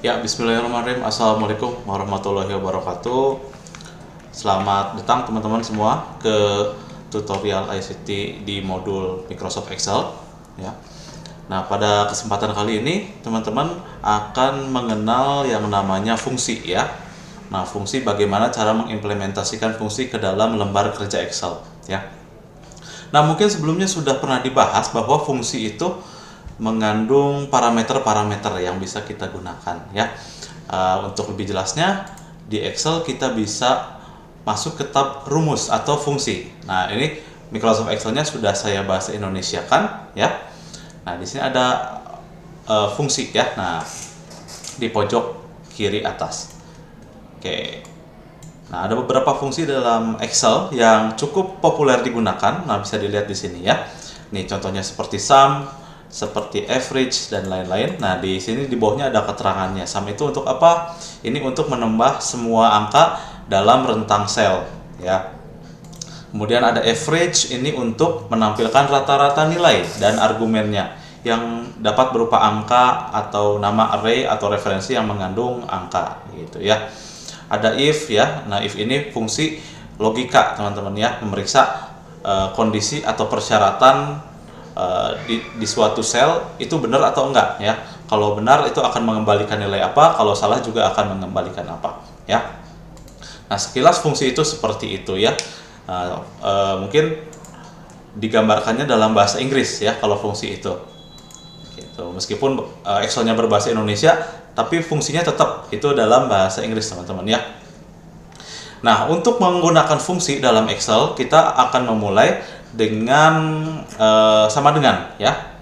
Ya, bismillahirrahmanirrahim. Assalamualaikum warahmatullahi wabarakatuh. Selamat datang teman-teman semua ke tutorial ICT di modul Microsoft Excel. Ya. Nah, pada kesempatan kali ini teman-teman akan mengenal yang namanya fungsi ya. Nah, fungsi bagaimana cara mengimplementasikan fungsi ke dalam lembar kerja Excel ya. Nah, mungkin sebelumnya sudah pernah dibahas bahwa fungsi itu mengandung parameter-parameter yang bisa kita gunakan ya. Untuk lebih jelasnya, di Excel kita bisa masuk ke tab rumus atau fungsi. Nah, ini Microsoft Excel-nya sudah saya bahasa Indonesiakan ya. Nah, di sini ada fungsi ya. Nah, di pojok kiri atas. Oke. Nah, ada beberapa fungsi dalam Excel yang cukup populer digunakan. Nah, bisa dilihat di sini ya. Nih contohnya seperti sum, seperti average dan lain-lain. Nah, di sini di bawahnya ada keterangannya. Sum itu untuk apa? Ini untuk menambah semua angka dalam rentang sel ya. Kemudian ada average, ini untuk menampilkan rata-rata nilai dan argumennya yang dapat berupa angka atau nama array atau referensi yang mengandung angka gitu ya. Ada if ya. Nah, if ini fungsi logika teman-teman ya, memeriksa kondisi atau persyaratan di suatu sel itu benar atau enggak ya. Kalau benar itu akan mengembalikan nilai apa, kalau salah juga akan mengembalikan apa ya. Nah, sekilas fungsi itu seperti itu ya. Mungkin digambarkannya dalam bahasa Inggris ya kalau fungsi itu gitu. Meskipun Excel-nya berbahasa Indonesia, tapi fungsinya tetap itu dalam bahasa Inggris teman-teman ya. Nah, untuk menggunakan fungsi dalam Excel, kita akan memulai dengan sama dengan ya.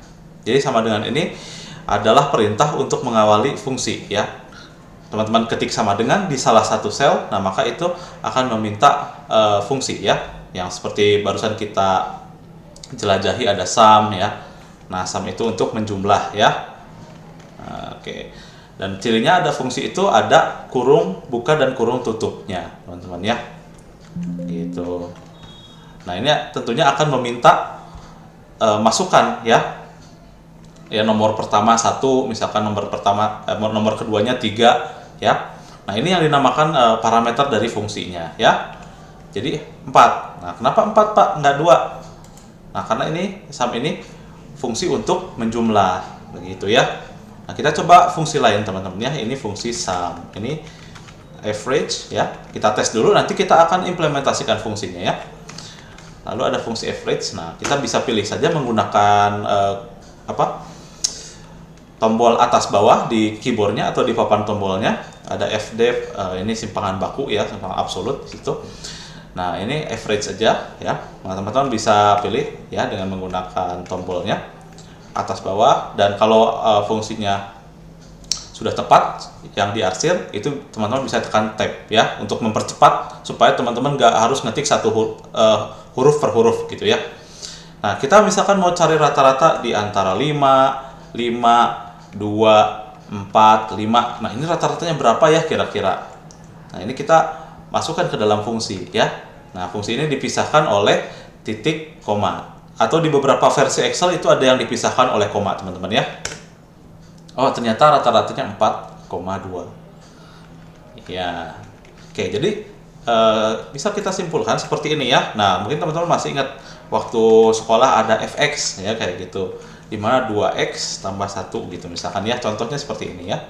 Jadi sama dengan ini adalah perintah untuk mengawali fungsi ya. Teman-teman ketik sama dengan di salah satu sel, nah maka itu akan meminta fungsi ya. Yang seperti barusan kita jelajahi ada sum ya. Nah, sum itu untuk menjumlah ya. Nah, oke. Dan cirinya ada fungsi itu ada kurung buka dan kurung tutupnya, teman-teman ya. Gitu. Nah, ini tentunya akan meminta masukan ya. Ya, nomor pertama 1, misalkan nomor pertama nomor keduanya 3 ya. Nah, ini yang dinamakan parameter dari fungsinya ya. Jadi 4. Nah, kenapa 4, Pak? Enggak 2? Nah, karena ini sum ini fungsi untuk menjumlah begitu ya. Nah, kita coba fungsi lain teman-teman ya. Ini fungsi sum, ini average ya. Kita tes dulu, nanti kita akan implementasikan fungsinya ya. Lalu ada fungsi average. Nah, kita bisa pilih saja menggunakan tombol atas bawah di keyboardnya atau di papan tombolnya. Ada fdef, ini simpangan baku ya, simpangan absolut situ. Nah, ini average saja ya. Nah, teman-teman bisa pilih ya dengan menggunakan tombolnya atas bawah, dan kalau fungsinya sudah tepat yang diarsir itu teman-teman bisa tekan tab ya untuk mempercepat supaya teman-teman nggak harus ngetik satu huruf per huruf gitu ya. Nah, kita misalkan mau cari rata-rata di antara 5, 2, 4, 5. Nah, ini rata-ratanya berapa ya kira-kira? Nah, ini kita masukkan ke dalam fungsi ya. Nah, fungsi ini dipisahkan oleh titik koma, atau di beberapa versi Excel itu ada yang dipisahkan oleh koma teman-teman ya. Oh, ternyata rata-ratanya 4,2 ya. Oke, jadi bisa kita simpulkan seperti ini ya. Nah, mungkin teman-teman masih ingat waktu sekolah ada fx ya kayak gitu, dimana 2x tambah 1 gitu misalkan ya. Contohnya seperti ini ya.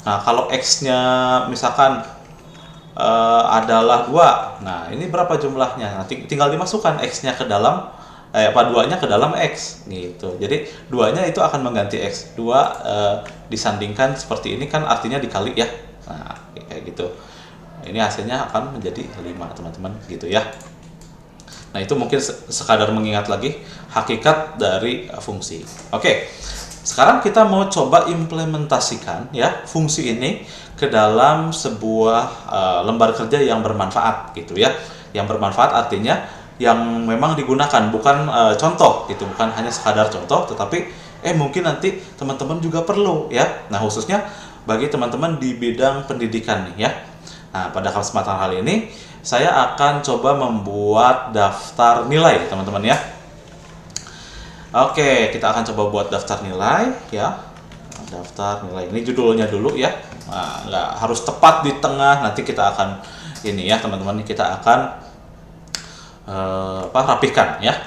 Nah, kalau x-nya misalkan adalah 2. Nah, ini berapa jumlahnya? Nah, tinggal dimasukkan x-nya ke dalam 2-nya ke dalam x gitu. Jadi 2-nya itu akan mengganti x. 2 disandingkan seperti ini kan artinya dikali ya. Nah, kayak gitu. Ini hasilnya akan menjadi 5, teman-teman gitu ya. Nah, itu mungkin sekadar mengingat lagi hakikat dari fungsi. Oke. Sekarang kita mau coba implementasikan ya fungsi ini ke dalam sebuah lembar kerja yang bermanfaat gitu ya. Yang bermanfaat artinya yang memang digunakan, bukan contoh gitu, bukan hanya sekadar contoh, tetapi mungkin nanti teman-teman juga perlu ya. Nah, khususnya bagi teman-teman di bidang pendidikan nih ya. Nah, pada kesempatan kali ini saya akan coba membuat daftar nilai teman-teman ya. Oke, kita akan coba buat daftar nilai ya. daftar nilai. Ini judulnya dulu ya. Nah, nggak harus tepat di tengah. Nanti kita akan ini ya teman-teman, kita akan rapihkan ya.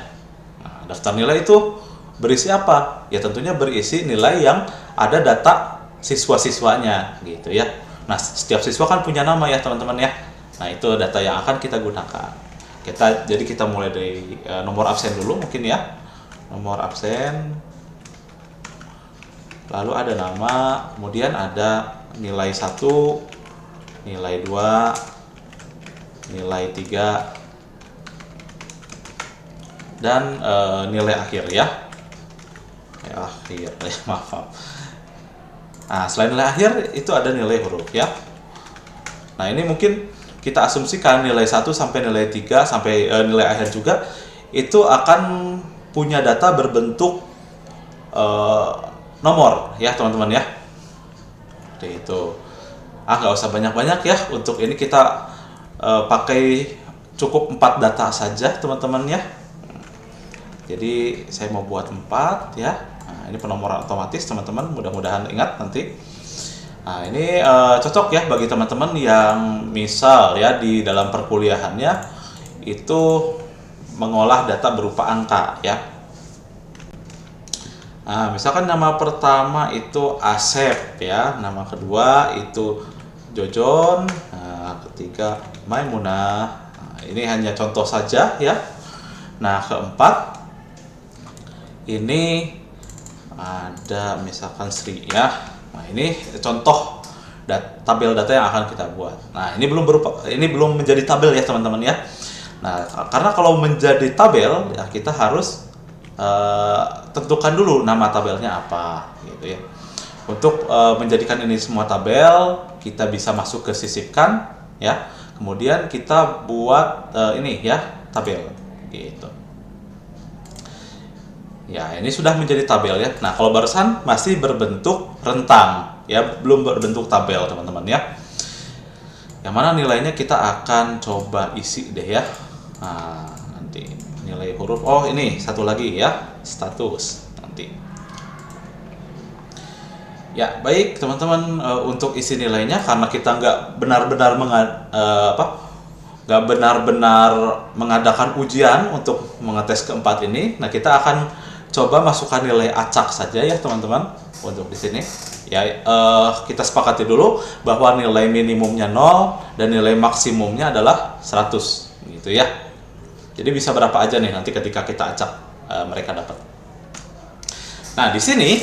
Nah, daftar nilai itu berisi apa? Ya tentunya berisi nilai yang ada data siswa-siswanya gitu ya. Nah, setiap siswa kan punya nama ya teman-teman ya. Nah, itu data yang akan kita gunakan. Jadi kita mulai dari nomor absen dulu mungkin ya. Nomor absen, lalu ada nama, kemudian ada nilai 1, nilai 2, nilai 3, dan nilai akhir ya. Maaf. Nah, selain nilai akhir itu ada nilai huruf ya. Nah, ini mungkin kita asumsikan nilai 1 sampai nilai 3 sampai nilai akhir juga itu akan punya data berbentuk nomor ya teman-teman ya. Seperti itu. Nggak usah banyak-banyak ya. Untuk ini kita pakai cukup 4 data saja teman-teman ya. Jadi saya mau buat 4 ya. Nah, ini penomoran otomatis teman-teman, mudah-mudahan ingat nanti. Nah, ini cocok ya bagi teman-teman yang misal ya di dalam perkuliahannya itu mengolah data berupa angka ya. Nah, misalkan nama pertama itu Asep ya, nama kedua itu Jojon, nah, ketiga Maimunah. Nah, ini hanya contoh saja ya. Nah, keempat ini ada misalkan Sri ya. Nah, ini contoh tabel data yang akan kita buat. Nah, ini belum menjadi tabel ya teman-teman ya. Nah, karena kalau menjadi tabel ya kita harus tentukan dulu nama tabelnya apa gitu ya. Untuk menjadikan ini semua tabel, kita bisa masuk ke sisipkan ya. Kemudian kita buat ini ya, tabel gitu. Ya, ini sudah menjadi tabel ya. Nah, kalau barusan masih berbentuk rentang ya, belum berbentuk tabel teman-teman ya. Yang mana nilainya kita akan coba isi deh ya. Nah, nanti nilai huruf, oh ini satu lagi ya, status nanti. Ya, baik teman-teman, untuk isi nilainya karena kita nggak benar-benar mengadakan ujian untuk mengetes keempat ini. Nah, kita akan coba masukkan nilai acak saja ya teman-teman untuk di sini. Ya, kita sepakati dulu bahwa nilai minimumnya 0 dan nilai maksimumnya adalah 100 gitu ya. Jadi bisa berapa aja nih nanti ketika kita acak mereka dapat. Nah, di sini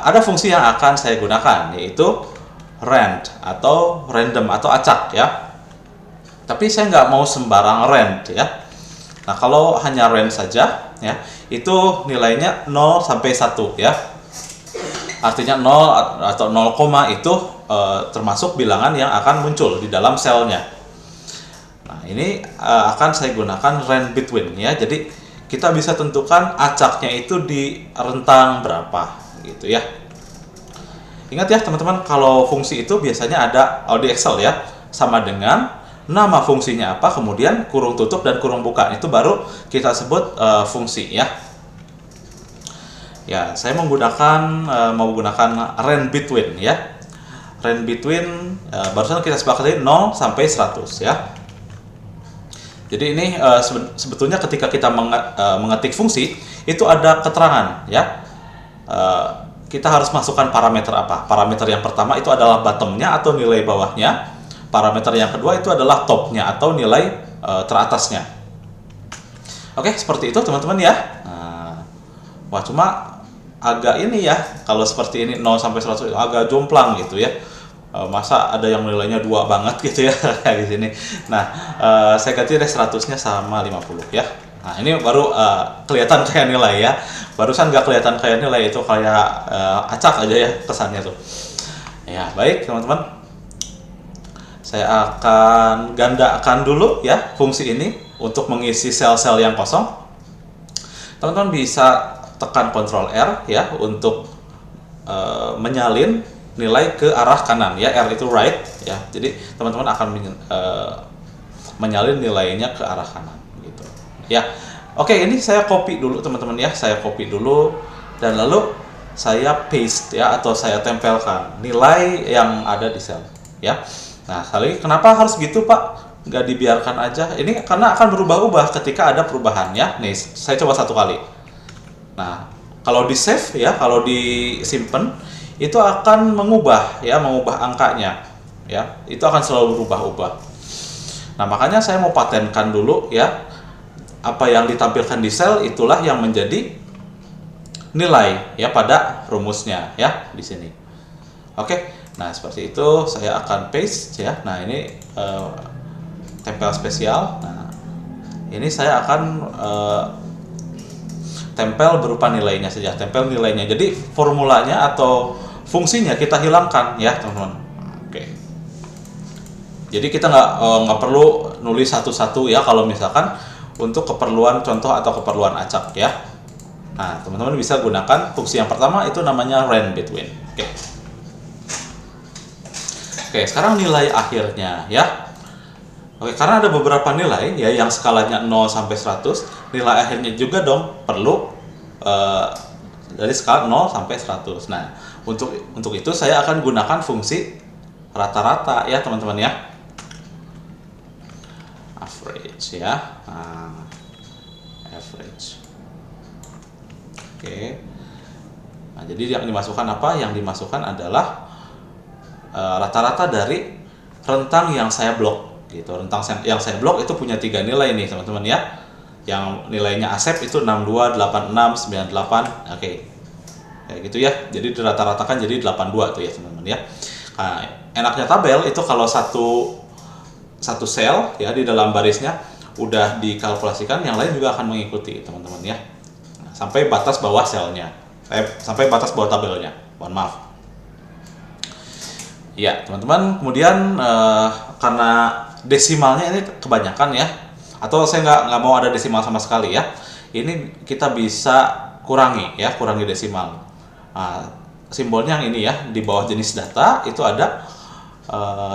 ada fungsi yang akan saya gunakan, yaitu rand atau random atau acak ya. Tapi saya nggak mau sembarang rand ya. Nah, kalau hanya rand saja ya, itu nilainya 0 sampai 1 ya. Artinya 0 atau 0, itu termasuk bilangan yang akan muncul di dalam selnya. Nah, ini akan saya gunakan range between ya. Jadi kita bisa tentukan acaknya itu di rentang berapa gitu ya. Ingat ya teman-teman, kalau fungsi itu biasanya ada di Excel ya, sama dengan nama fungsinya apa, kemudian kurung tutup dan kurung buka, itu baru kita sebut fungsi ya. Ya, saya mau gunakan range between ya. Range between barusan kita sepakati 0 sampai 100 ya. Jadi ini sebetulnya ketika kita mengetik fungsi itu ada keterangan ya. Kita harus masukkan parameter apa? Parameter yang pertama itu adalah bottomnya atau nilai bawahnya. Parameter yang kedua itu adalah topnya atau nilai teratasnya. Oke, seperti itu teman-teman ya. Wah, cuma agak ini ya, kalau seperti ini 0 sampai 100 agak jomplang gitu ya. Masa ada yang nilainya 2 banget gitu ya kayak di sini. Nah, saya ganti deh 100-nya sama 50 ya. Nah, ini baru kelihatan kayak nilai ya. Barusan nggak kelihatan kayak nilai, itu kayak acak aja ya kesannya tuh. Ya, baik teman-teman. Saya akan gandakan dulu ya fungsi ini untuk mengisi sel-sel yang kosong. Teman-teman bisa tekan Ctrl R ya untuk menyalin nilai ke arah kanan ya, R itu right ya. Jadi teman-teman akan menyalin nilainya ke arah kanan gitu ya. Oke, ini saya copy dulu teman-teman ya, saya copy dulu dan lalu saya paste ya, atau saya tempelkan nilai yang ada di sel ya. Nah, kali kenapa harus gitu Pak? Nggak dibiarkan aja? Ini karena akan berubah-ubah ketika ada perubahan ya. Nih, saya coba satu kali. Nah, kalau di save ya, kalau disimpan itu akan mengubah ya, mengubah angkanya ya. Itu akan selalu berubah-ubah. Nah, makanya saya mau patenkan dulu ya. Apa yang ditampilkan di sel itulah yang menjadi nilai ya pada rumusnya ya di sini. Oke, nah seperti itu saya akan paste ya. Nah ini tempel spesial. Nah ini saya akan tempel berupa nilainya saja, tempel nilainya. Jadi formulanya atau fungsinya kita hilangkan ya teman-teman. Oke. Jadi kita nggak perlu nulis satu-satu ya kalau misalkan untuk keperluan contoh atau keperluan acak ya. Nah, teman-teman bisa gunakan fungsi yang pertama itu namanya range between. Oke, sekarang nilai akhirnya ya. Oke, karena ada beberapa nilai ya yang skalanya 0 sampai 100, nilai akhirnya juga dong perlu dari skala 0 sampai 100. Nah, untuk itu saya akan gunakan fungsi rata-rata ya, teman-teman ya. Average ya. Nah, average. Oke. Nah, jadi yang dimasukkan apa? Yang dimasukkan adalah rata-rata dari rentang yang saya blok gitu. Rentang yang saya blok itu punya 3 nilai nih, teman-teman ya. Yang nilainya Asep itu 62, 86, 98. Oke. Kayak gitu ya. Jadi dirata-ratakan jadi 82 tuh ya, teman-teman ya. Nah, enaknya tabel itu kalau satu sel ya di dalam barisnya udah dikalkulasikan, yang lain juga akan mengikuti, teman-teman ya. Sampai batas bawah selnya, sampai batas bawah tabelnya. Mohon maaf. Ya, teman-teman. Kemudian karena desimalnya ini kebanyakan ya, atau saya nggak mau ada desimal sama sekali ya. Ini kita bisa kurangi ya, kurangi desimal. Nah, simbolnya yang ini ya, di bawah jenis data itu ada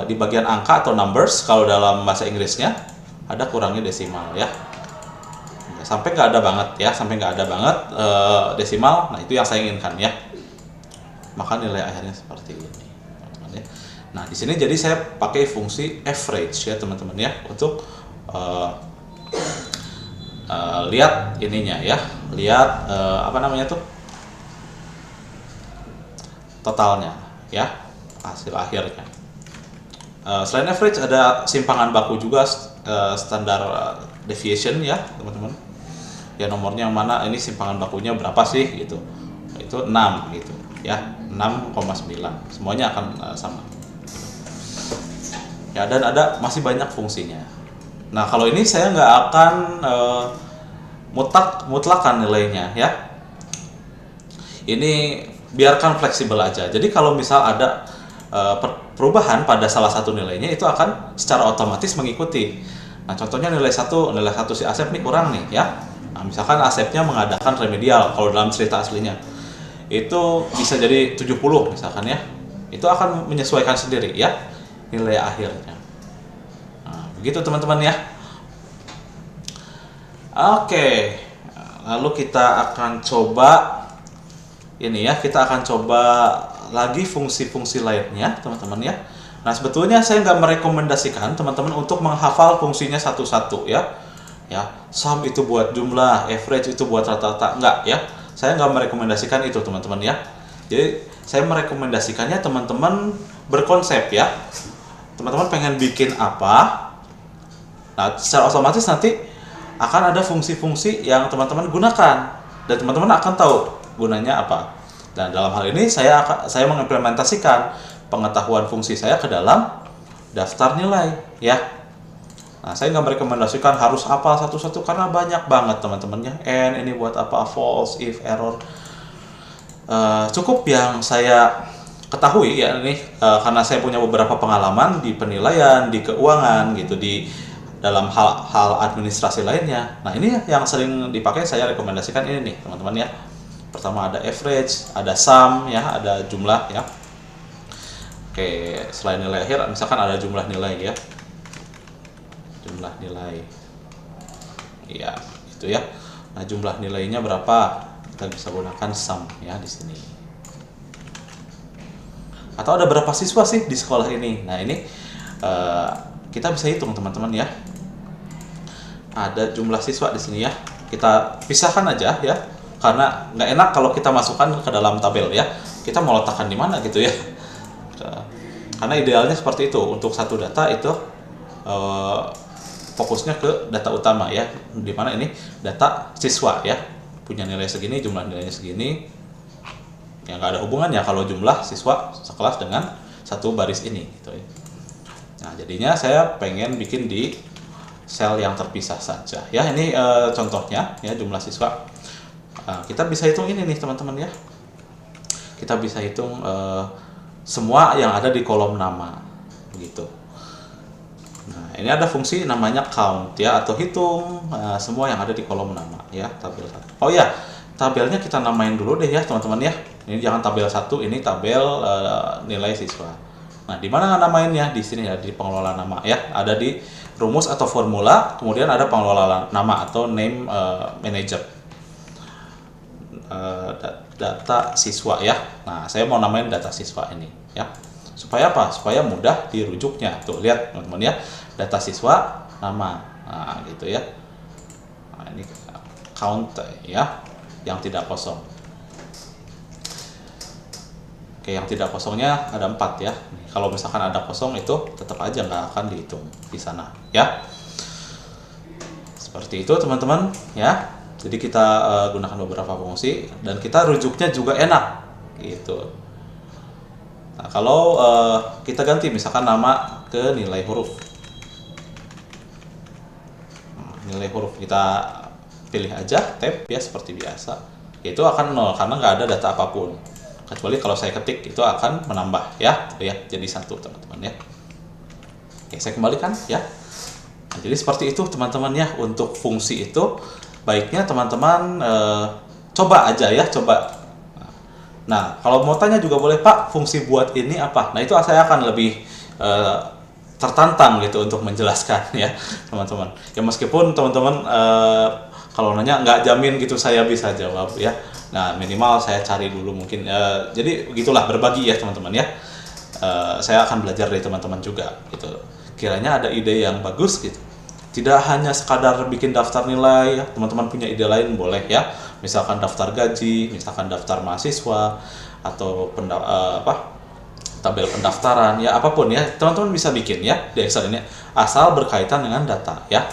di bagian angka atau numbers kalau dalam bahasa Inggrisnya ada kurangi desimal ya. Sampai nggak ada banget ya, sampai nggak ada banget desimal. Nah itu yang saya inginkan ya. Maka nilai akhirnya seperti ini, teman-teman ya. Nah di sini jadi saya pakai fungsi average ya, teman-teman ya, untuk lihat ininya ya, lihat apa namanya tuh, totalnya ya, hasil akhirnya. Selain average ada simpangan baku juga, standar deviation ya, teman-teman. Ya nomornya yang mana, ini simpangan bakunya berapa sih gitu. Itu 6 gitu ya, 6,9. Semuanya akan sama. Ya, dan ada masih banyak fungsinya. Nah, kalau ini saya nggak akan mutlakan nilainya ya. Ini biarkan fleksibel aja. Jadi kalau misal ada perubahan pada salah satu nilainya, itu akan secara otomatis mengikuti. Nah, contohnya nilai 1 si Asep nih kurang nih ya. Nah, misalkan Asepnya mengadakan remedial, kalau dalam cerita aslinya itu bisa jadi 70 misalkan ya. Itu akan menyesuaikan sendiri ya nilai akhirnya. Nah, begitu teman-teman ya. Oke. Lalu kita akan coba ini ya, kita akan coba lagi fungsi-fungsi lainnya, teman-teman ya. Nah, sebetulnya saya nggak merekomendasikan teman-teman untuk menghafal fungsinya satu-satu ya. Ya, sum itu buat jumlah, average itu buat rata-rata, enggak ya. Saya nggak merekomendasikan itu, teman-teman ya. Jadi, saya merekomendasikannya teman-teman berkonsep ya. Teman-teman pengen bikin apa? Nah, secara otomatis nanti akan ada fungsi-fungsi yang teman-teman gunakan dan teman-teman akan tahu gunanya apa. Dan dalam hal ini saya mengimplementasikan pengetahuan fungsi saya ke dalam daftar nilai ya. Nah, saya nggak merekomendasikan harus hafal satu-satu karena banyak banget teman-temannya. N ini buat apa, false, if, error. Cukup yang saya ketahui ya ini karena saya punya beberapa pengalaman di penilaian, di keuangan gitu, di dalam hal administrasi lainnya. Nah, ini yang sering dipakai, saya rekomendasikan ini nih teman-teman ya. Pertama ada average, ada sum ya, ada jumlah ya. Oke, selain nilai akhir misalkan ada jumlah nilai ya. Jumlah nilai. Iya, itu ya. Nah, jumlah nilainya berapa? Kita bisa gunakan sum ya di sini. atau ada berapa siswa sih di sekolah ini. Nah ini kita bisa hitung teman-teman ya. Ada jumlah siswa di sini ya. Kita pisahkan aja ya, karena nggak enak kalau kita masukkan ke dalam tabel ya. Kita mau letakkan di mana gitu ya. Karena idealnya seperti itu. Untuk satu data itu fokusnya ke data utama ya, di mana ini data siswa ya, punya nilai segini, jumlah nilainya segini. Yang nggak ada hubungannya kalau jumlah siswa sekelas dengan satu baris ini gitu ya. Nah jadinya saya pengen bikin di sel yang terpisah saja ya. Ini contohnya ya, jumlah siswa. Kita bisa hitung ini nih teman-teman ya. Kita bisa hitung semua yang ada di kolom nama begitu. Nah ini ada fungsi namanya count ya, atau hitung semua yang ada di kolom nama ya, tabel 1. Oh ya, tabelnya kita namain dulu deh ya teman-teman ya. Ini jangan tabel 1, ini tabel nilai siswa. Nah di mana namainnya? Di sini ya, di pengelola nama ya. Ada di rumus atau formula, kemudian ada pengelola nama atau name manager. Data siswa ya. Nah saya mau namain data siswa ini ya, supaya apa? Supaya mudah dirujuknya. Tuh lihat teman-teman ya, data siswa nama. Nah gitu ya. Nah, ini count ya, yang tidak kosong. Oke, yang tidak kosongnya ada 4 ya. Kalau misalkan ada kosong itu tetap aja nggak akan dihitung di sana ya. Seperti itu teman-teman ya. Jadi kita gunakan beberapa fungsi dan kita rujuknya juga enak gitu. Nah kalau kita ganti misalkan nama ke nilai huruf. Nilai huruf kita pilih aja tab ya seperti biasa. Itu akan 0 karena nggak ada data apapun. Kecuali kalau saya ketik itu akan menambah ya, jadi 1 teman-teman ya. Oke, saya kembalikan ya. Nah, jadi seperti itu teman-teman ya, untuk fungsi itu baiknya teman-teman coba aja ya, coba. Nah kalau mau tanya juga boleh, Pak fungsi buat ini apa? Nah itu saya akan lebih tertantang gitu untuk menjelaskan ya teman-teman. Ya meskipun teman-teman kalau nanya nggak jamin gitu saya bisa jawab ya. Nah minimal saya cari dulu mungkin. Jadi begitulah, berbagi ya teman-teman ya. Saya akan belajar dari teman-teman juga gitu. Kiranya ada ide yang bagus gitu. Tidak hanya sekadar bikin daftar nilai ya, teman-teman punya ide lain boleh ya. Misalkan daftar gaji, misalkan daftar mahasiswa, atau tabel pendaftaran ya, apapun ya, teman-teman bisa bikin ya di Excel ini, asal berkaitan dengan data ya.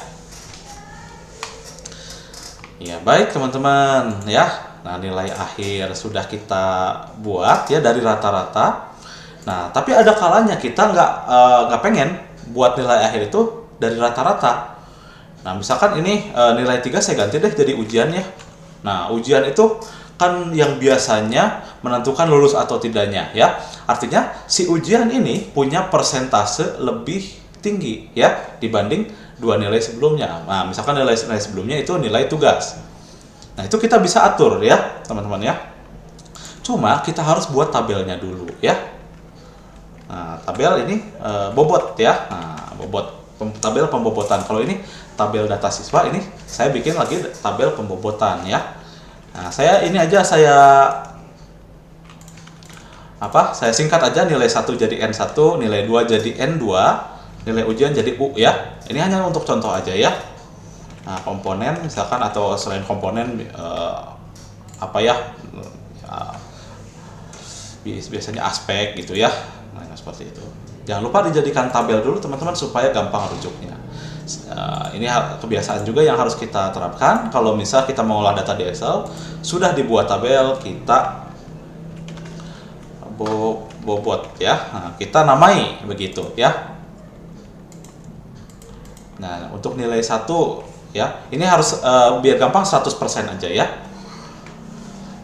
Ya baik teman-teman ya. Nah nilai akhir sudah kita buat ya dari rata-rata. Nah tapi ada kalanya kita nggak pengen buat nilai akhir itu dari rata-rata. Nah misalkan ini nilai 3 saya ganti deh jadi ujian ya. Nah ujian itu kan yang biasanya menentukan lulus atau tidaknya ya. Artinya si ujian ini punya persentase lebih tinggi ya dibanding 2 nilai sebelumnya. Nah misalkan nilai sebelumnya itu nilai tugas. Nah itu kita bisa atur ya teman-teman ya. Cuma kita harus buat tabelnya dulu ya. Nah tabel ini bobot ya. Nah bobot, tabel pembobotan. Kalau ini tabel data siswa, ini saya bikin lagi tabel pembobotan ya. Nah, saya singkat aja, nilai 1 jadi N1, nilai 2 jadi N2, nilai ujian jadi U ya. Ini hanya untuk contoh aja ya. Nah, komponen misalkan, atau selain komponen biasanya aspek gitu ya. Nah, seperti itu. Jangan lupa dijadikan tabel dulu teman-teman supaya gampang rujuknya. Ini kebiasaan juga yang harus kita terapkan. Kalau misal kita mengolah data di Excel, sudah dibuat tabel, kita bobot ya. Nah, kita namai begitu ya. Nah, untuk nilai 1 ya, ini harus biar gampang 100% aja ya.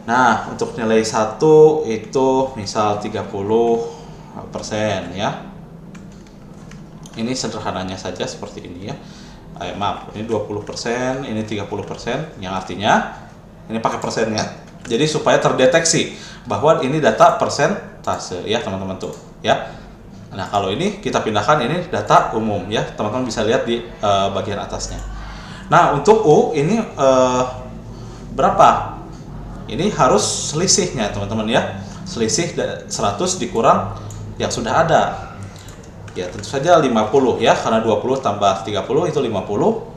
Nah, untuk nilai 1 itu misal 30% ya. Ini sederhananya saja seperti ini ya. Maaf, ini 20%, ini 30%, yang artinya ini pakai persen ya. Jadi supaya terdeteksi bahwa ini data persentase ya teman-teman tuh ya. Nah kalau ini kita pindahkan, ini data umum ya, teman-teman bisa lihat di bagian atasnya. Nah untuk U ini berapa? Ini harus selisihnya teman-teman ya. Selisih 100 dikurang yang sudah ada. Ya tentu saja 50 ya, karena 20 tambah 30 itu 50.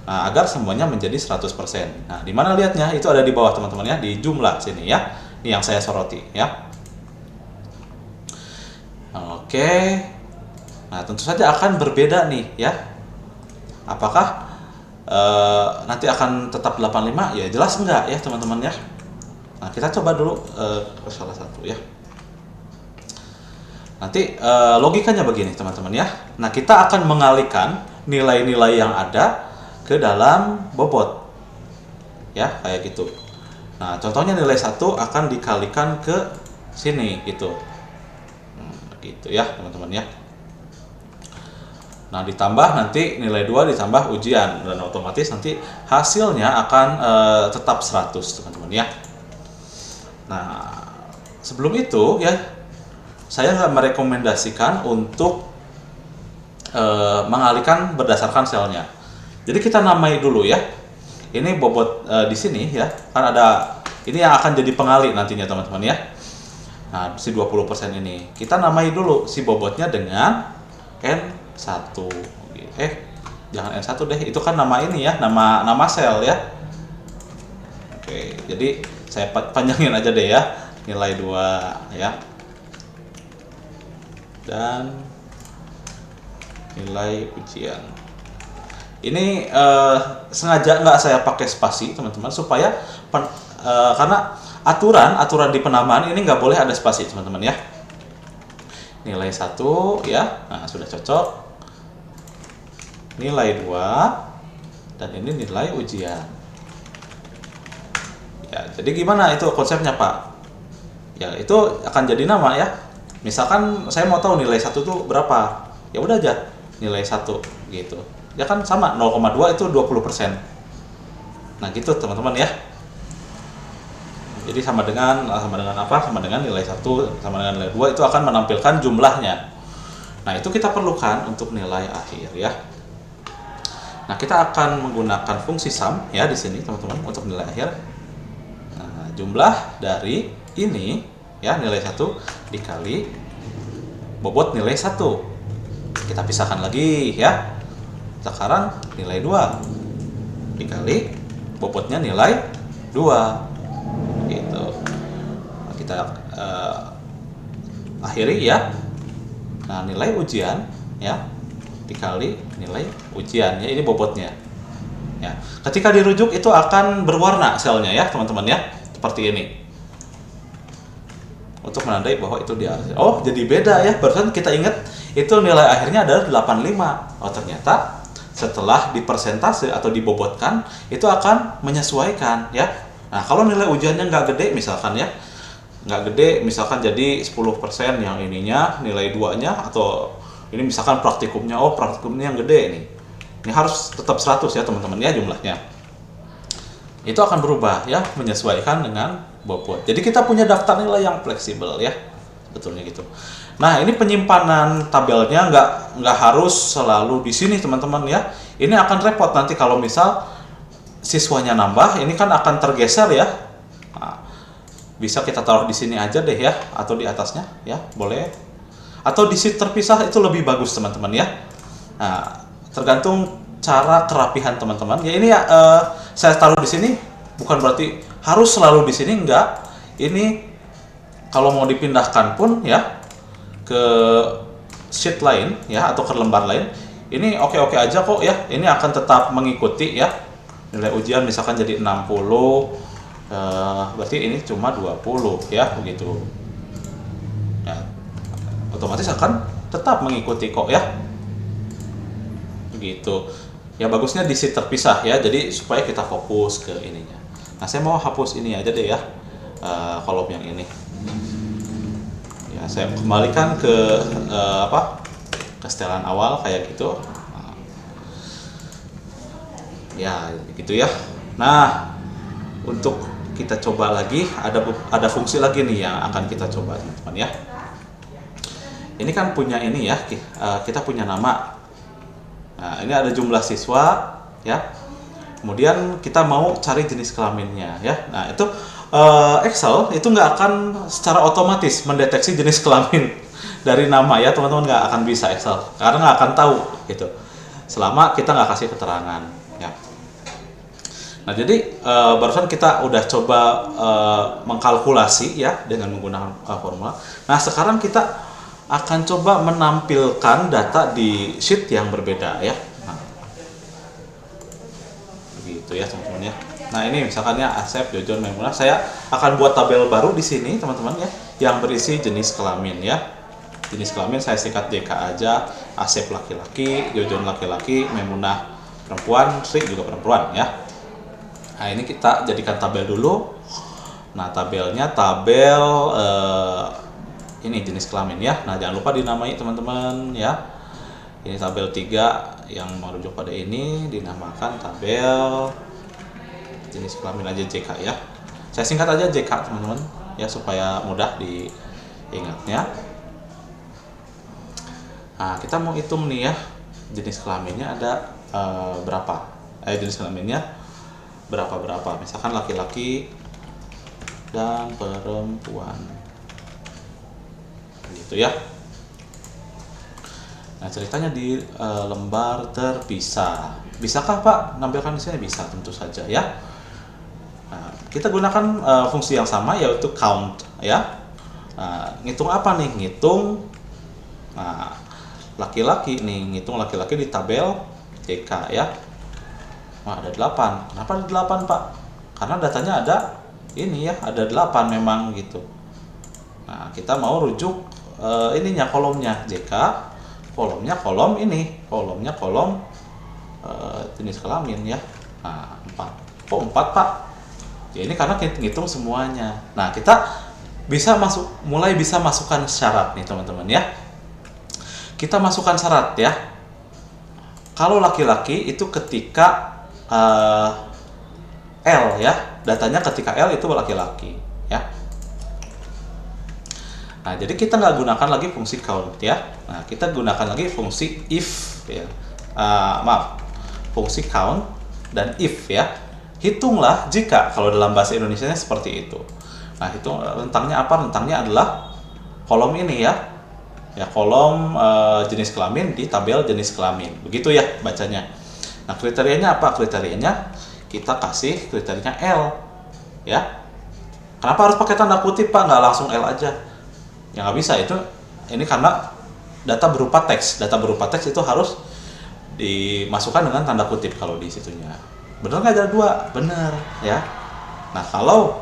Nah, agar semuanya menjadi 100%. Nah, di mana lihatnya? Itu ada di bawah teman-teman ya, di jumlah sini ya. Ini yang saya soroti ya. Oke. Nah, tentu saja akan berbeda nih ya. Apakah nanti akan tetap 85? Ya jelas enggak ya teman-teman ya. Nah, kita coba dulu ke salah satu ya. Nanti logikanya begini teman-teman ya. Nah, kita akan mengalihkan nilai-nilai yang ada ke dalam bobot ya, kayak gitu. Nah, contohnya nilai 1 akan dikalikan ke sini gitu. Gitu ya teman-teman ya. Nah, ditambah nanti nilai 2 ditambah ujian, dan otomatis nanti hasilnya akan tetap 100 teman-teman ya. Nah, sebelum itu ya, saya nggak merekomendasikan untuk mengalihkan berdasarkan selnya. Jadi kita namai dulu ya. Ini bobot di sini ya, kan ada ini yang akan jadi pengalih nantinya teman-teman ya. Nah, si 20% ini kita namai dulu si bobotnya dengan N1. Jangan N1 deh, itu kan nama ini ya, nama sel ya. Oke, jadi saya panjangin aja deh ya. Nilai 2 ya. Dan nilai ujian. Ini sengaja nggak saya pakai spasi teman-teman, supaya karena aturan di penamaan ini nggak boleh ada spasi teman-teman ya. Nilai 1 ya, nah sudah cocok. Nilai 2 dan ini nilai ujian ya. Jadi gimana itu konsepnya Pak? Ya itu akan jadi nama ya. Misalkan saya mau tahu nilai 1 tuh berapa, ya udah aja nilai 1 gitu ya, kan sama 0,2 itu 20%. Nah gitu teman-teman ya. Jadi sama dengan apa? Sama dengan nilai 1 sama dengan nilai 2 itu akan menampilkan jumlahnya. Nah, itu kita perlukan untuk nilai akhir ya. Nah, kita akan menggunakan fungsi sum ya di sini teman-teman untuk nilai akhir. Nah, jumlah dari ini ya, nilai 1 dikali bobot nilai 1. Kita pisahkan lagi ya. Sekarang nilai 2 dikali bobotnya nilai 2 gitu. Nah, kita akhiri ya. Nah, nilai ujian ya dikali nilai ujian ya, ini bobotnya ya. Ketika dirujuk itu akan berwarna selnya ya teman-teman ya, seperti ini untuk menandai bahwa itu dia. Oh, jadi beda ya. Barusan kita ingat itu nilai akhirnya adalah 85. Oh, ternyata setelah dipersentase atau dibobotkan itu akan menyesuaikan ya. Nah, kalau nilai ujiannya nggak gede misalkan ya, nggak gede misalkan jadi 10% yang ininya nilai 2-nya, atau ini misalkan praktikumnya, oh praktikumnya yang gede ini harus tetap 100 ya teman-teman ya jumlahnya. Itu akan berubah ya, menyesuaikan dengan bobot. Jadi kita punya daftar nilai yang fleksibel ya, betulnya gitu. Nah, ini penyimpanan tabelnya nggak harus selalu di sini teman-teman ya. Ini akan repot nanti kalau misal siswanya nambah, ini kan akan tergeser ya. Nah, bisa kita taruh di sini aja deh ya, atau di atasnya ya, boleh. Atau di sheet terpisah itu lebih bagus teman-teman ya. Nah, tergantung cara kerapihan teman-teman. Ya ini ya, saya taruh di sini bukan berarti harus selalu di sini, enggak. Ini kalau mau dipindahkan pun ya ke sheet lain ya, atau ke lembar lain, ini oke-oke aja kok ya. Ini akan tetap mengikuti ya. Nilai ujian misalkan jadi 60, berarti ini cuma 20 ya, begitu ya, otomatis akan tetap mengikuti kok ya, begitu ya. Bagusnya di sheet terpisah ya, jadi supaya kita fokus ke ininya. Nah, saya mau hapus ini aja deh ya, kolom yang ini ya. Saya kembalikan ke ke setelan awal kayak gitu. Ya gitu ya. Nah, untuk kita coba lagi, ada fungsi lagi nih yang akan kita coba teman-teman ya. Ini kan punya ini ya, kita punya nama. Nah, ini ada jumlah siswa ya. Kemudian kita mau cari jenis kelaminnya ya. Nah, itu Excel itu nggak akan secara otomatis mendeteksi jenis kelamin dari nama ya teman-teman, nggak akan bisa Excel karena nggak akan tahu gitu selama kita nggak kasih keterangan ya. Nah jadi barusan kita udah coba mengkalkulasi ya dengan menggunakan formula. Nah sekarang kita akan coba menampilkan data di sheet yang berbeda ya. Nah, begitu ya teman-teman ya. Nah ini misalkan ya Asep, Jojon, Maimunah, saya akan buat tabel baru di sini teman-teman ya, yang berisi jenis kelamin ya. Jenis kelamin saya singkat JK aja. Asep laki-laki, Jojon laki-laki, Maimunah perempuan, Sri juga perempuan ya. Nah ini kita jadikan tabel dulu. Nah tabelnya tabel ini jenis kelamin ya. Nah jangan lupa dinamai teman-teman ya. Ini tabel 3 yang merujuk pada ini dinamakan tabel jenis kelamin aja JK ya. Saya singkat aja JK teman-teman ya supaya mudah diingatnya. Nah kita mau hitung nih ya jenis kelaminnya ada berapa? Jenis kelaminnya berapa misalkan laki-laki dan perempuan gitu ya. Nah ceritanya di lembar terpisah. Bisakah Pak menampilkan di sini? Bisa, tentu saja ya. Nah, kita gunakan fungsi yang sama yaitu count ya. Ngitung apa nih? Ngitung laki-laki nih, ngitung laki-laki di tabel JK ya. Nah, ada 8. Kenapa ada 8 Pak? Karena datanya ada ini ya, ada 8 memang gitu. Nah kita mau rujuk ininya kolomnya JK, kolomnya kolom ini, kolomnya kolom jenis kelamin ya. Nah 4. Kok 4 Pak? Ya ini karena kita ngitung semuanya. Nah kita bisa mulai bisa masukkan syarat nih teman-teman ya. Kita masukkan syarat ya. Kalau laki-laki itu ketika L ya, datanya ketika L itu laki-laki ya. Nah jadi kita nggak gunakan lagi fungsi count ya. Nah kita gunakan lagi fungsi if ya. Fungsi count dan if ya. Hitunglah jika, kalau dalam bahasa Indonesianya seperti itu. Nah hitung rentangnya apa? Rentangnya adalah kolom ini ya. Ya kolom jenis kelamin di tabel jenis kelamin. Begitu ya bacanya. Nah kriterianya apa? Kriterianya kita kasih kriterianya L ya. Kenapa harus pakai tanda kutip Pak? Nggak langsung L aja. Ya nggak bisa itu. Ini karena data berupa teks. Data berupa teks itu harus dimasukkan dengan tanda kutip kalau di situnya. Bener nggak ada 2? Bener ya. Nah kalau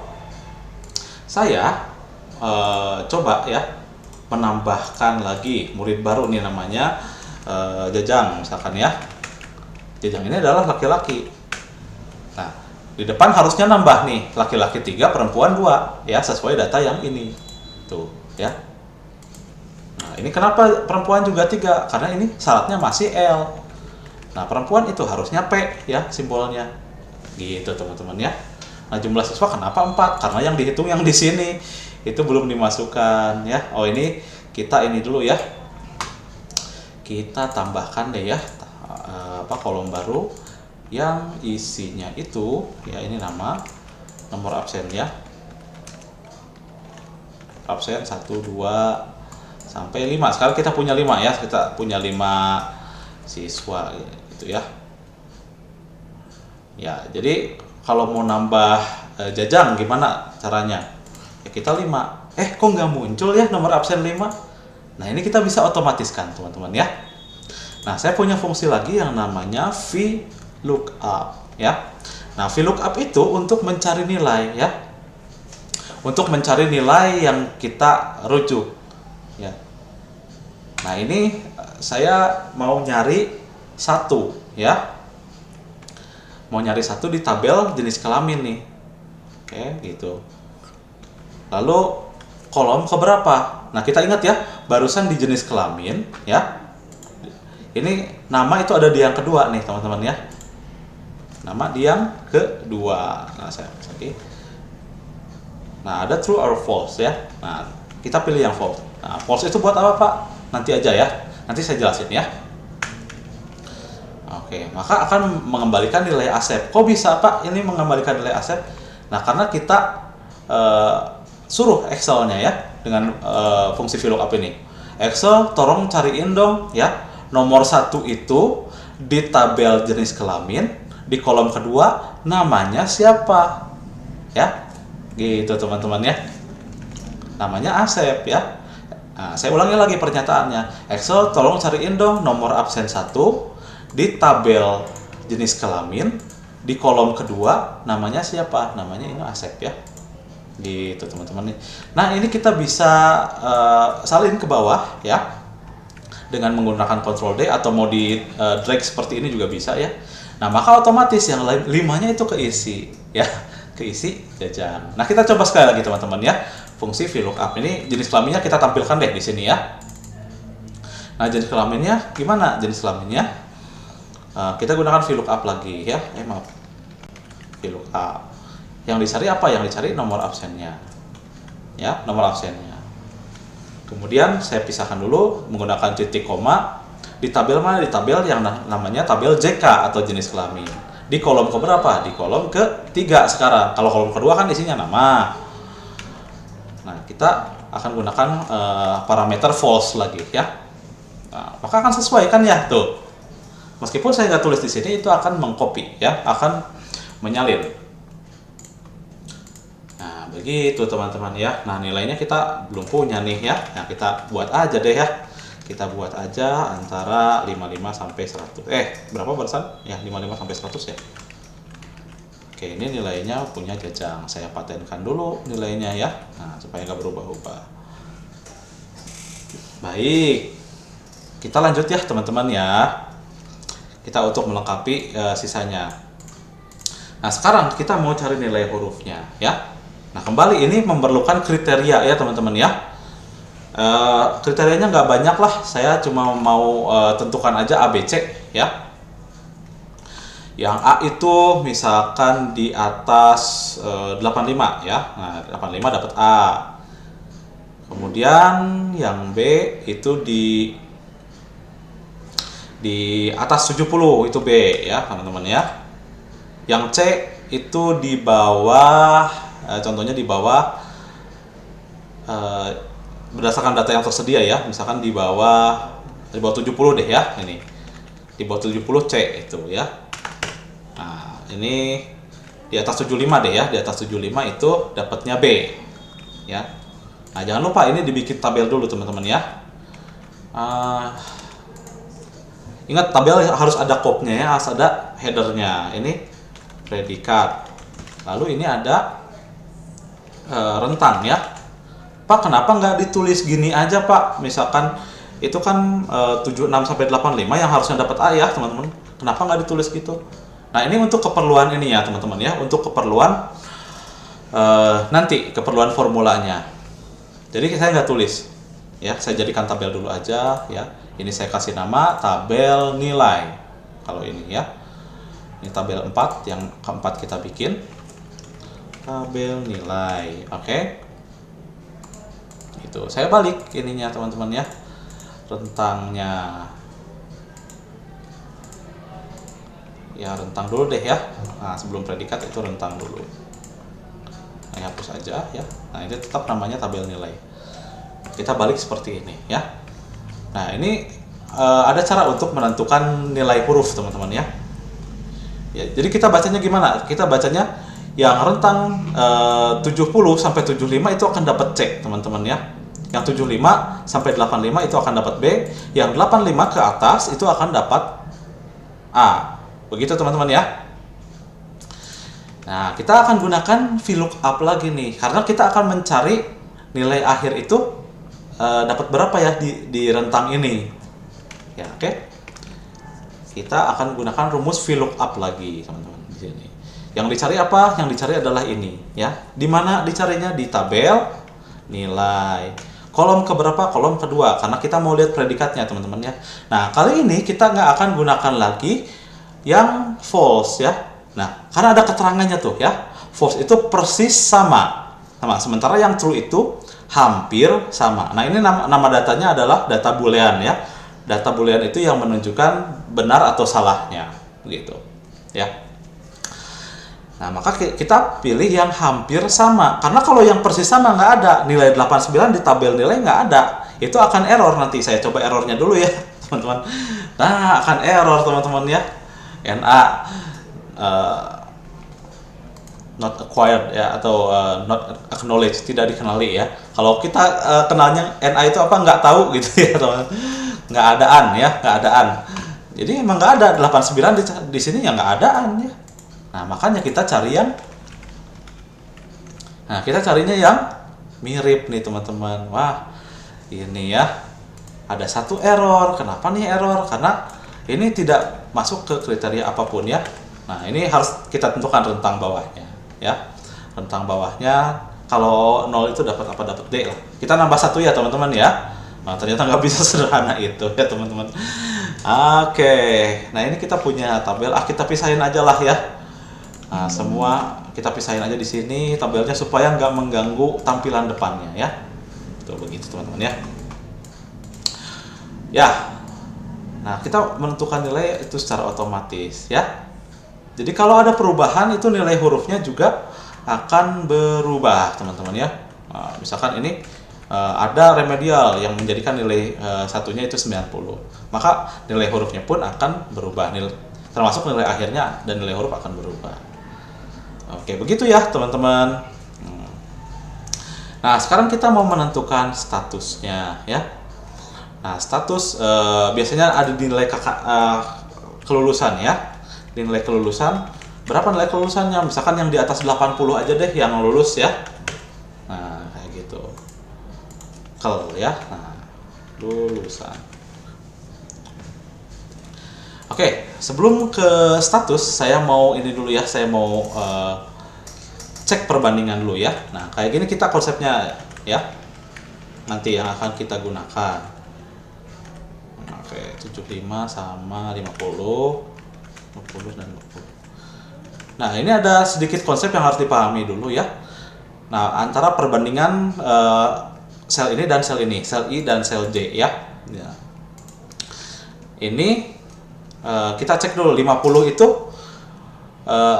saya coba ya menambahkan lagi murid baru nih namanya Jajang misalkan ya. Jajang ini adalah laki-laki. Nah di depan harusnya nambah nih laki-laki 3 perempuan 2 ya sesuai data yang ini tuh ya. Nah ini kenapa perempuan juga 3? Karena ini syaratnya masih L. Nah perempuan itu harusnya P ya simbolnya gitu teman-teman ya. Nah jumlah siswa kenapa 4? Karena yang dihitung yang di sini itu belum dimasukkan ya. Oh ini kita ini dulu ya, kita tambahkan deh ya kolom baru yang isinya itu ya ini nama, nomor absen ya, absen 1, 2 sampai 5. Sekarang kita punya 5 ya, kita punya 5 siswa gitu ya. Ya jadi kalau mau nambah Jajang gimana caranya? Ya kita 5. Kok nggak muncul ya nomor absen 5? Nah ini kita bisa otomatiskan teman-teman ya. Nah saya punya fungsi lagi yang namanya VLOOKUP ya. Nah VLOOKUP itu untuk mencari nilai ya, untuk mencari nilai yang kita rujuk ya. Nah ini saya mau nyari 1 ya, mau nyari 1 di tabel jenis kelamin nih. Oke gitu. Lalu kolom keberapa? Nah kita ingat ya, barusan di jenis kelamin ya, ini nama itu ada di yang kedua nih teman-teman ya, nama di yang kedua. Nah saya lagi, nah ada true or false ya. Nah kita pilih yang false. Nah false itu buat apa Pak? Nanti aja ya, nanti saya jelasin ya. Oke, maka akan mengembalikan nilai Asep. Kok bisa Pak ini mengembalikan nilai Asep? Nah karena kita suruh Excelnya ya dengan fungsi VLOOKUP ini. Excel tolong cariin dong ya nomor 1 itu di tabel jenis kelamin di kolom kedua namanya siapa ya, gitu teman-teman ya, namanya Asep ya. Nah, saya ulangi lagi pernyataannya, Excel tolong cariin dong nomor absen 1 di tabel jenis kelamin di kolom kedua namanya siapa, namanya ini Asep ya, gitu teman-teman nih. Nah ini kita bisa salin ke bawah ya dengan menggunakan Ctrl D atau mau di drag seperti ini juga bisa ya. Nah maka otomatis yang 5-nya itu keisi ya, keisi Jajang. Nah kita coba sekali lagi teman-teman ya, fungsi VLOOKUP ini jenis kelaminnya kita tampilkan deh di sini ya. Nah jenis kelaminnya gimana? Jenis kelaminnya kita gunakan VLOOKUP lagi ya, maaf, VLOOKUP. Yang dicari apa? Yang dicari nomor absennya ya, nomor absennya. Kemudian saya pisahkan dulu menggunakan titik koma di tabel mana? Di tabel yang namanya tabel JK atau jenis kelamin. Di kolom keberapa? Di kolom ketiga sekarang. Kalau kolom kedua kan isinya nama. Nah kita akan gunakan parameter false lagi ya. Nah, maka akan sesuai kan ya tuh. Meskipun saya nggak tulis di sini, itu akan mengcopy ya, akan menyalin. Begitu teman-teman ya. Nah nilainya kita belum punya nih ya. Nah kita buat aja deh ya. Kita buat aja antara 55 sampai 100. Berapa barusan? Ya 55 sampai 100 ya. Oke, ini nilainya punya Jajang. Saya patenkan dulu nilainya ya. Nah supaya nggak berubah-ubah. Baik. Kita lanjut ya teman-teman ya. Kita untuk melengkapi sisanya. Nah sekarang kita mau cari nilai hurufnya ya. Nah kembali ini memerlukan kriteria ya teman-teman ya. Kriterianya nggak banyak lah, saya cuma mau tentukan aja A, B, C ya. Yang A itu misalkan di atas 85 ya. Nah 85 dapat A. Kemudian yang B itu di atas 70 itu B ya teman-teman ya. Yang C itu di bawah, contohnya di bawah berdasarkan data yang tersedia ya, misalkan di bawah 70 deh ya, ini di bawah 70 C itu ya. Nah ini di atas 75 deh ya, di atas 75 itu dapatnya B ya. Nah jangan lupa ini dibikin tabel dulu teman-teman ya. Ingat tabel harus ada kopnya ya, harus ada headernya. Ini predikat, lalu ini ada rentang ya. Pak kenapa nggak ditulis gini aja Pak, misalkan itu kan 76 sampai 85 yang harusnya dapat A ya teman-teman, kenapa nggak ditulis gitu. Nah ini untuk keperluan ini ya teman-teman ya, untuk keperluan nanti keperluan formulanya. Jadi saya nggak tulis ya, saya jadikan tabel dulu aja ya. Ini saya kasih nama tabel nilai. Kalau ini ya, ini tabel 4 yang keempat kita bikin tabel nilai. Oke. Itu saya balik ininya teman-teman ya, rentangnya ya, rentang dulu deh ya. Nah sebelum predikat itu rentang dulu. Nah hapus aja ya. Nah ini tetap namanya tabel nilai. Kita balik seperti ini ya. Nah ini ada cara untuk menentukan nilai huruf teman-teman ya. Ya jadi kita bacanya gimana? Kita bacanya yang rentang 70 sampai 75 itu akan dapat C teman-teman ya. Yang 75 sampai 85 itu akan dapat B. Yang 85 ke atas itu akan dapat A. Begitu teman-teman ya. Nah kita akan gunakan VLOOKUP lagi nih, karena kita akan mencari nilai akhir itu dapat berapa ya di rentang ini ya. Oke. Kita akan gunakan rumus VLOOKUP lagi teman-teman di sini. Yang dicari apa? Yang dicari adalah ini ya. Di mana dicarinya? Di tabel nilai. Kolom keberapa? Kolom kedua, karena kita mau lihat predikatnya teman-teman ya. Nah kali ini kita nggak akan gunakan lagi yang false ya. Nah karena ada keterangannya tuh ya. False itu persis sama. Sementara yang true itu hampir sama. Nah ini nama datanya adalah data boolean ya. Data boolean itu yang menunjukkan benar atau salahnya, begitu ya. Nah, maka kita pilih yang hampir sama. Karena kalau yang persis sama nggak ada, nilai 89 di tabel nilai nggak ada. Itu akan error nanti. Saya coba errornya dulu ya, teman-teman. Nah, akan error teman-teman ya. NA not acquired ya, atau not acknowledged, tidak dikenali ya. Kalau kita kenalnya NA itu apa nggak tahu gitu ya, teman. Nggak adaan ya, nggak adaan. Jadi emang nggak ada 89 di sini ya, nggak adaan ya. Nah, makanya kita cari yang kita carinya yang mirip nih teman-teman. Wah, ini ya ada satu error. Kenapa nih error? Karena ini tidak masuk ke kriteria apapun ya. Nah, ini harus kita tentukan rentang bawahnya ya. Rentang bawahnya kalau 0 itu dapat apa? Dapat D lah. Kita nambah 1 ya teman-teman ya. Nah, ternyata nggak bisa sederhana itu ya teman-teman. Oke, nah ini kita punya tabel. Kita pisahin aja lah ya. Nah, semua kita pisahin aja di sini tabelnya supaya nggak mengganggu tampilan depannya ya. Tuh begitu teman-teman ya. Ya. Nah, kita menentukan nilai itu secara otomatis ya. Jadi kalau ada perubahan itu nilai hurufnya juga akan berubah teman-teman ya. Nah, misalkan ini ada remedial yang menjadikan nilai satunya itu 90. Maka nilai hurufnya pun akan berubah. Termasuk nilai akhirnya dan nilai huruf akan berubah. Oke, begitu ya teman-teman. Nah, sekarang kita mau menentukan statusnya ya. Nah, status biasanya ada di nilai kelulusan ya. Di nilai kelulusan, berapa nilai kelulusannya? Misalkan yang di atas 80 aja deh yang lulus ya. Nah, kayak gitu. Ya. Nah, lulusan. Oke, sebelum ke status, saya mau ini dulu ya, saya mau cek perbandingan dulu ya. Nah, kayak gini kita konsepnya ya. Nanti yang akan kita gunakan. Oke, 75 sama 50, 50 dan 50. Nah, ini ada sedikit konsep yang harus dipahami dulu ya. Nah, antara perbandingan sel ini dan sel ini, sel I dan sel J ya. Ini kita cek dulu 50 itu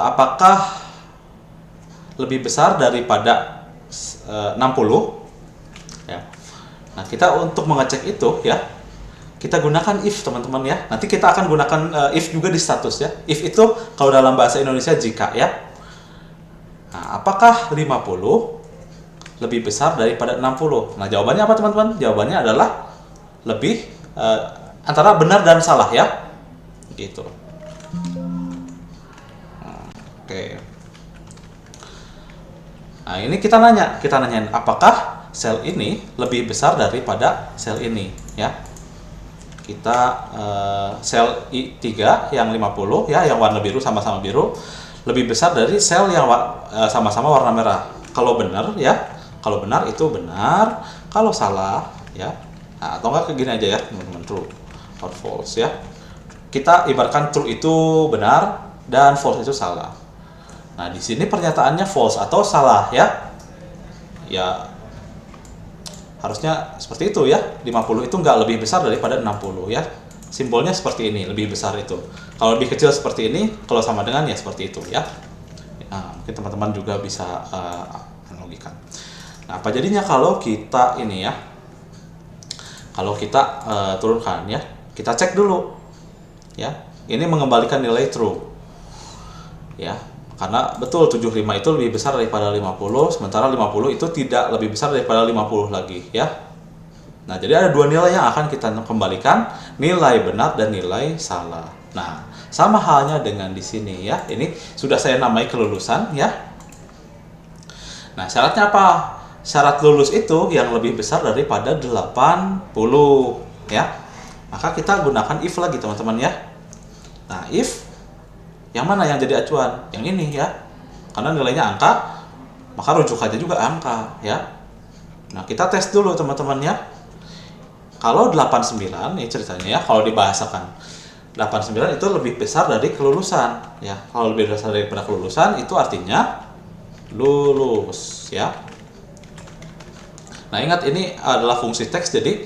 apakah lebih besar daripada 60 ya. Nah, kita untuk mengecek itu ya, kita gunakan if teman-teman ya. Nanti kita akan gunakan if juga di status ya. If itu kalau dalam bahasa Indonesia jika ya. Nah, apakah 50 lebih besar daripada 60? Nah, jawabannya apa teman-teman? Jawabannya adalah lebih antara benar dan salah ya. Gitu. Oke. Nah, ini kita nanyain apakah sel ini lebih besar daripada sel ini ya. Kita sel I3 yang 50 ya, yang warna biru sama-sama biru lebih besar dari sel yang sama-sama warna merah. Kalau benar ya, kalau benar itu benar, kalau salah ya. Nah, atau enggak kayak gini aja ya, teman-teman, true or false ya. Kita ibaratkan true itu benar dan false itu salah. Nah, di sini pernyataannya false atau salah ya. Ya, harusnya seperti itu ya. 50 itu nggak lebih besar daripada 60 ya. Simbolnya seperti ini, lebih besar itu. Kalau lebih kecil seperti ini, kalau sama dengan ya seperti itu ya. Nah, mungkin teman-teman juga bisa analogikan. Nah, apa jadinya kalau kita ini ya, kalau kita turunkan ya, kita cek dulu ya, ini mengembalikan nilai true ya, karena betul 75 itu lebih besar daripada 50, sementara 50 itu tidak lebih besar daripada 50 lagi ya. Nah, jadi ada dua nilai yang akan kita kembalikan, nilai benar dan nilai salah. Nah, sama halnya dengan di sini ya, ini sudah saya namai kelulusan ya. Nah, syaratnya apa? Syarat lulus itu yang lebih besar daripada 80 ya. Maka kita gunakan if lagi teman-teman ya. Nah, if yang mana yang jadi acuan? Yang ini ya. Karena nilainya angka, maka rujuk aja juga angka ya. Nah, kita tes dulu teman-teman ya. Kalau 89 nih ceritanya ya, kalau dibahasakan 89 itu lebih besar dari kelulusan ya. Kalau lebih besar daripada kelulusan itu artinya lulus ya. Nah, ingat ini adalah fungsi teks, jadi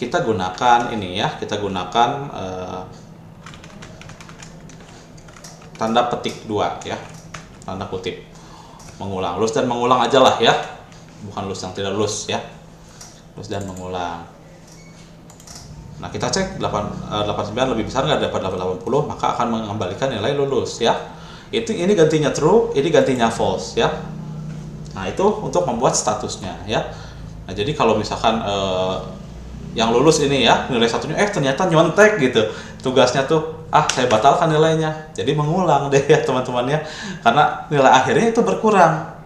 kita gunakan ini ya, kita gunakan tanda petik 2 ya. tanda kutip. Mengulang, lulus dan mengulang aja lah ya, bukan lulus yang tidak lulus ya, lulus dan mengulang. Nah kita cek 89 lebih besar nggak dapat 80, maka akan mengembalikan nilai lulus ya. Ini gantinya true, ini gantinya false ya. Nah itu untuk membuat statusnya ya. Nah jadi kalau misalkan yang lulus ini ya, nilai satunya ternyata nyontek gitu, tugasnya tuh saya batalkan nilainya, jadi mengulang deh ya teman-teman ya, karena nilai akhirnya itu berkurang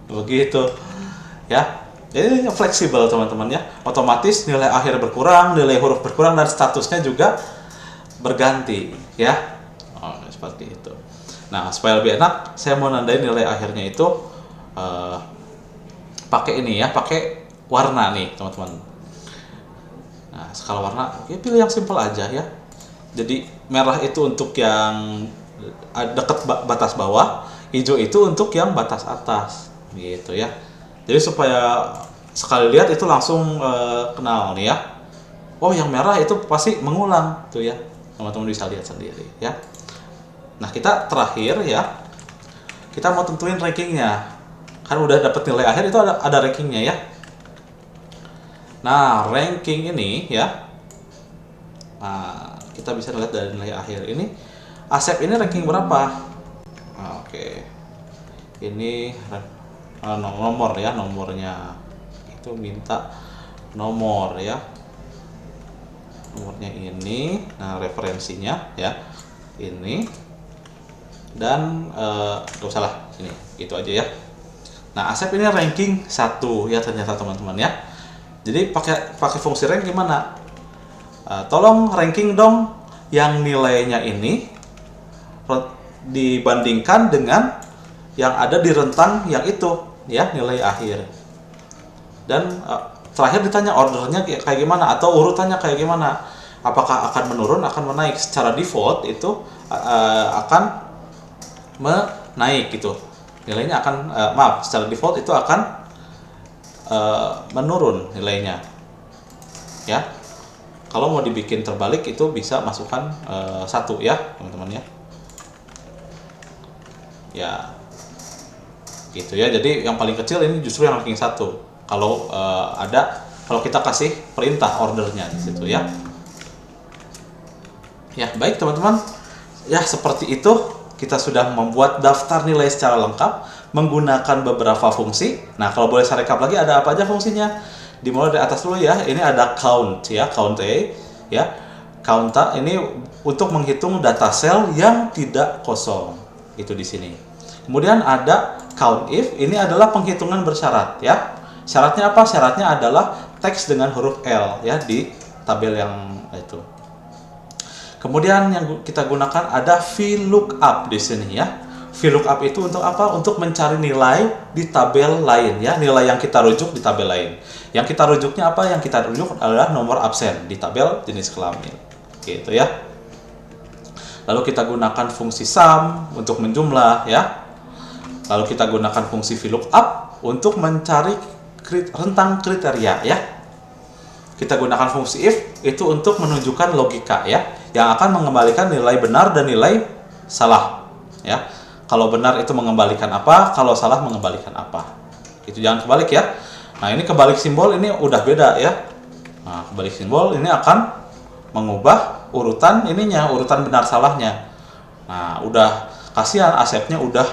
begitu ya. Jadi fleksibel teman-teman ya, otomatis nilai akhir berkurang, nilai huruf berkurang, dan statusnya juga berganti ya. Seperti itu. Nah supaya lebih enak, saya mau nandain nilai akhirnya itu pakai ini ya, pakai warna nih teman-teman. Nah skala warna, pilih yang simple aja ya. Jadi merah itu untuk yang dekat batas bawah, hijau itu untuk yang batas atas gitu ya. Jadi supaya sekali lihat itu langsung kenal nih ya. Oh yang merah itu pasti mengulang tuh ya, teman-teman bisa lihat sendiri ya. Nah kita terakhir ya, kita mau tentuin rankingnya, kan udah dapat nilai akhir itu ada rankingnya ya. Nah ranking ini ya, nah kita bisa lihat dari nilai akhir ini, Asep ini ranking berapa. Oke. Ini nomor ya, nomornya itu minta nomor ya, nomornya ini. Nah referensinya ya ini, dan gak usah lah ini, gitu aja ya. Nah Asep ini ranking 1 ya ternyata teman-teman ya. Jadi pakai fungsi rank gimana? Tolong ranking dong yang nilainya ini dibandingkan dengan yang ada di rentang yang itu ya, nilai akhir. Dan terakhir ditanya ordernya kayak gimana atau urutannya kayak gimana, apakah akan menurun, akan menaik. Secara default itu akan menaik gitu, nilainya akan secara default itu akan menurun nilainya ya. Kalau mau dibikin terbalik itu bisa masukkan 1 ya teman-teman ya. Ya gitu ya. Jadi yang paling kecil ini justru yang ranking 1 kalau kalau kita kasih perintah ordernya di situ ya. Ya baik teman-teman ya, seperti itu kita sudah membuat daftar nilai secara lengkap menggunakan beberapa fungsi. Nah kalau boleh saya rekap lagi, ada apa aja fungsinya. Dimulai dari atas dulu ya. Ini ada count ya, count A ya. Count A ini untuk menghitung data cell yang tidak kosong itu di sini. Kemudian ada count if, ini adalah penghitungan bersyarat ya. Syaratnya apa? Syaratnya adalah teks dengan huruf L ya di tabel yang itu. Kemudian yang kita gunakan ada VLOOKUP di sini ya. VLOOKUP itu untuk apa? Untuk mencari nilai di tabel lain ya, nilai yang kita rujuk di tabel lain. Yang kita rujuknya apa? Yang kita rujuk adalah nomor absen di tabel jenis kelamin. Gitu ya. Lalu kita gunakan fungsi sum untuk menjumlah ya. Lalu kita gunakan fungsi VLOOKUP untuk mencari rentang kriteria ya. Kita gunakan fungsi if itu untuk menunjukkan logika ya, yang akan mengembalikan nilai benar dan nilai salah ya. Kalau benar itu mengembalikan apa, kalau salah mengembalikan apa. Itu jangan kebalik ya. Nah, ini kebalik simbol ini udah beda ya. Nah, kebalik simbol ini akan mengubah urutan ininya, urutan benar salahnya. Nah, udah kasihan Asepnya udah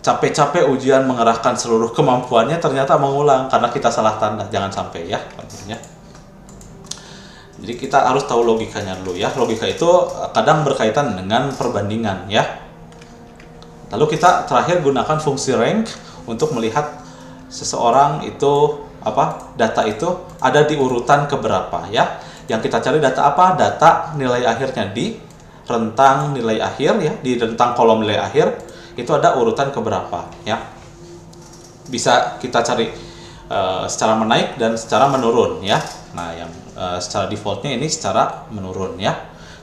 capek-capek ujian mengerahkan seluruh kemampuannya, ternyata mengulang karena kita salah tanda. Jangan sampai ya, tentunya. Jadi kita harus tahu logikanya dulu ya. Logika itu kadang berkaitan dengan perbandingan ya. Lalu kita terakhir gunakan fungsi rank untuk melihat seseorang itu data itu ada di urutan keberapa ya. Yang kita cari data apa? Data nilai akhirnya di rentang nilai akhir ya, di rentang kolom nilai akhir itu ada urutan keberapa ya. Bisa kita cari secara menaik dan secara menurun ya. Nah, yang secara defaultnya ini secara menurun ya.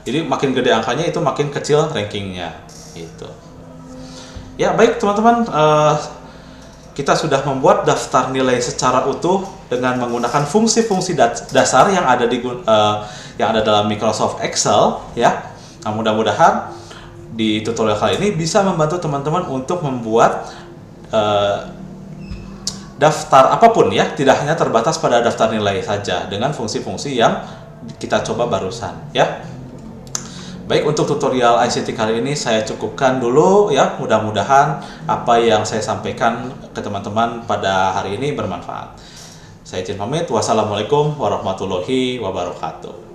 Jadi makin gede angkanya itu makin kecil rankingnya gitu. Ya baik teman-teman, kita sudah membuat daftar nilai secara utuh dengan menggunakan fungsi-fungsi dasar yang ada dalam Microsoft Excel ya. Nah, mudah-mudahan di tutorial kali ini bisa membantu teman-teman untuk membuat daftar apapun ya, tidak hanya terbatas pada daftar nilai saja dengan fungsi-fungsi yang kita coba barusan ya. Baik, untuk tutorial ICT kali ini saya cukupkan dulu ya. Mudah-mudahan apa yang saya sampaikan ke teman-teman pada hari ini bermanfaat. Saya izin pamit. Wassalamualaikum warahmatullahi wabarakatuh.